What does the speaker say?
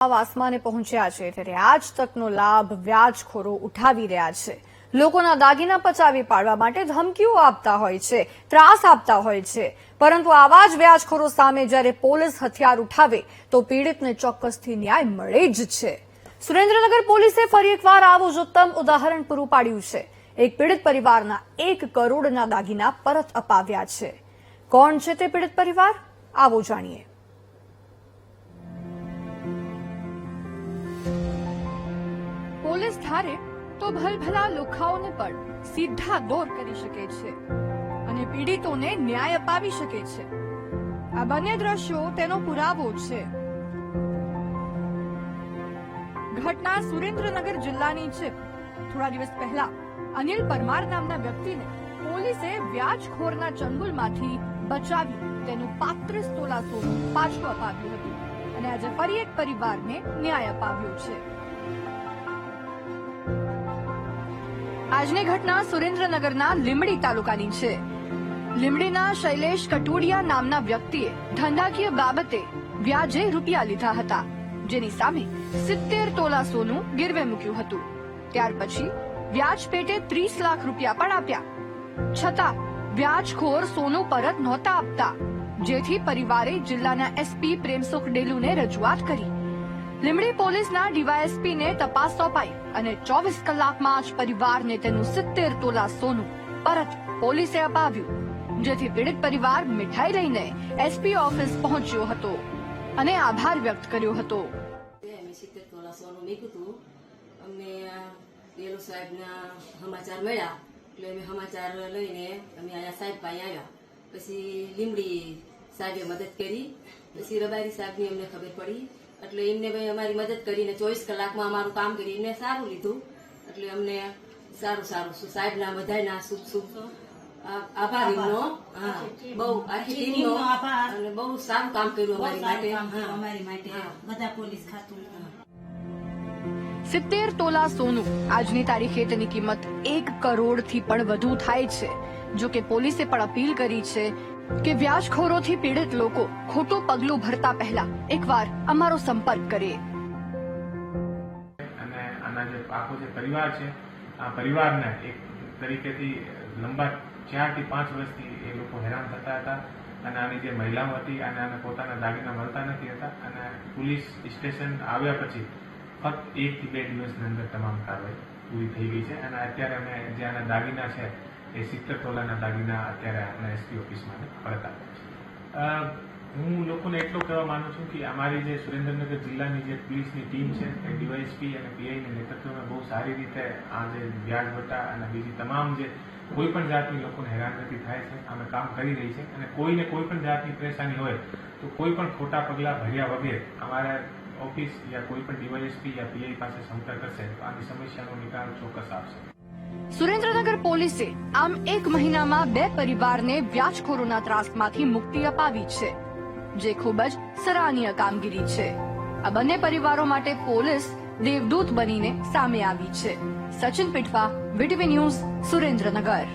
આસમાને પહોંચ્યા છે ત્યારે આજ તકનો લાભ વ્યાજખોરો ઉઠાવી રહ્યા છે। લોકોના દાગીના પચાવી પાડવા માટે ધમકીઓ આપતા હોય છે, ત્રાસ આપતા હોય છે, પરંતુ આવા જ વ્યાજખોરો સામે જ્યારે પોલીસ હથિયાર ઉઠાવે તો પીડિતને ચોક્કસથી ન્યાય મળે જ છે। સુરેન્દ્રનગર પોલીસે ફરી એકવાર આવું જ ઉત્તમ ઉદાહરણ પૂરું પાડ્યું છે। એક પીડિત પરિવારના 1 કરોડના દાગીના પરત અપાવ્યા છે। કોણ છે તે પીડિત પરિવાર? આવો જાણીએ। પોલીસ ધારે તો ભલભલા લુખાઓને પણ સીધા દોર કરી શકે છે અને પીડિતોને ન્યાય અપાવી શકે છે। આ બંને દ્રશ્યો તેનો પુરાવો છે। ઘટના સુરેન્દ્રનગર જિલ્લાની છે। થોડા દિવસ પહેલા અનિલ પરમાર નામના વ્યક્તિને પોલીસે વ્યાજખોરના ચંગુલમાંથી બચાવી તેનું 35 તોલા સોનું પાછું અપાવ્યું હતું અને આજે ફરી એક પરિવારને ન્યાય અપાવ્યો છે। આજની ઘટના સુરેન્દ્રનગરના લીંબડી તાલુકાની છે। લીંબડીના શૈલેષ કટોડિયા નામના વ્યક્તિએ ધંધાકીય બાબતે વ્યાજે રૂપિયા લીધા હતા, જેની સામે 70 તોલા સોનું ગીરવે મૂક્યું હતું। ત્યાર પછી વ્યાજ પેટે 30 લાખ રૂપિયા પણ આપ્યા, છતાં વ્યાજખોર સોનું પરત નહોતા આપતા, જેથી પરિવારે જિલ્લાના એસપી પ્રેમસુખ ડેલુને રજૂઆત કરી। લીંબડી પોલીસના ડીવાયએસપીને તપાસ સોંપાઈ અને 24 કલાકમાં જ પરિવારને તેનું 70 તોલા સોનું પરત પોલીસે અપાવ્યું, જેથી પીડિત પરિવાર મીઠાઈ લઈને એસપી ઓફિસ પહોંચ્યો હતો અને આભાર વ્યક્ત કર્યો હતો। 70 તોલા સોનું મૂક્યું હતું। અમને પેલો સાહેબના સમાચાર મળ્યા એટલે અમે સમાચાર લઈને અમે અહીંયા સાહેબ પાસે આવ્યા। પછી લીંબડી સાહેબે મદદ કરી, પછી રબારી સાહેબની અમને ખબર પડી એટલે એમને ભાઈ અમારી મદદ કરીને 24 કલાકમાં અમારું કામ કરીને સારું લીધું। એટલે અમને સારું સાહેબના બધાના શુભ આભાર એમનો। બહુ આખી ટીમનો અને બહુ સારું કામ કર્યું અમારી માટે બધા પોલીસ ખાતું। 70 તોલા સોનું આજની તારીખે તેની કિંમત 1 કરોડથી પણ વધુ થાય છે। જો કે પોલીસે પણ અપીલ કરી છે કે વ્યાજખોરોથી પીડિત લોકો ખોટું પગલું ભરતા પહેલા એકવાર અમારો સંપર્ક કરે। અને આના જે આખો જે પરિવાર છે, આ પરિવારને એક તરીકેથી લંબા 4 થી 5 વર્ષથી એ લોકો હેરાન થતા હતા અને આની જે મહિલાઓ હતી અને આને પોતાના દાગીના મળતા નથી હતા અને પોલીસ સ્ટેશન આવ્યા પછી ફક્ત 1 થી 2 દિવસની અંદર તમામ કાર્યવાહી પૂરી થઈ ગઈ છે અને અત્યારે અમે જે આના દાગીના છે એ 70 તોલાના દાગીના અત્યારે આપણા એસપી ઓફિસમાં પરત આપ્યા છે। હું લોકોને એટલું કહેવા માંગુ છું કે અમારી જે સુરેન્દ્રનગર જિલ્લાની જે પોલીસની ટીમ છે એ ડીવાયએસપી અને પીઆઈના નેતૃત્વમાં બહુ સારી રીતે આ જે વ્યાજ ભથ્થા અને બીજી તમામ જે કોઈ પણ જાતની લોકોને હેરાનગતિ થાય છે અમે કામ કરી રહી છે અને કોઈને કોઈ પણ જાતની પરેશાની હોય તો કોઈ પણ ખોટા પગલાં ભર્યા વગર અમારા ઓફિસ યા કોઈ પણ ડીવાયએસપી યા પીઆઈ પાસે સંપર્ક કરશે તો આની સમસ્યાનો નિકાલ ચોક્કસ આવશે। સુરેન્દ્રનગર પોલીસે આમ 1 મહિનામાં 2 પરિવારને વ્યાજખોરોના ત્રાસમાંથી મુક્તિ અપાવી છે, જે ખૂબ જ સરાહનીય કામગીરી છે। આ બંને પરિવારો માટે પોલીસ દેવદૂત બનીને સામે આવી છે। Sachin Pithva, VTV news, Surendranagar.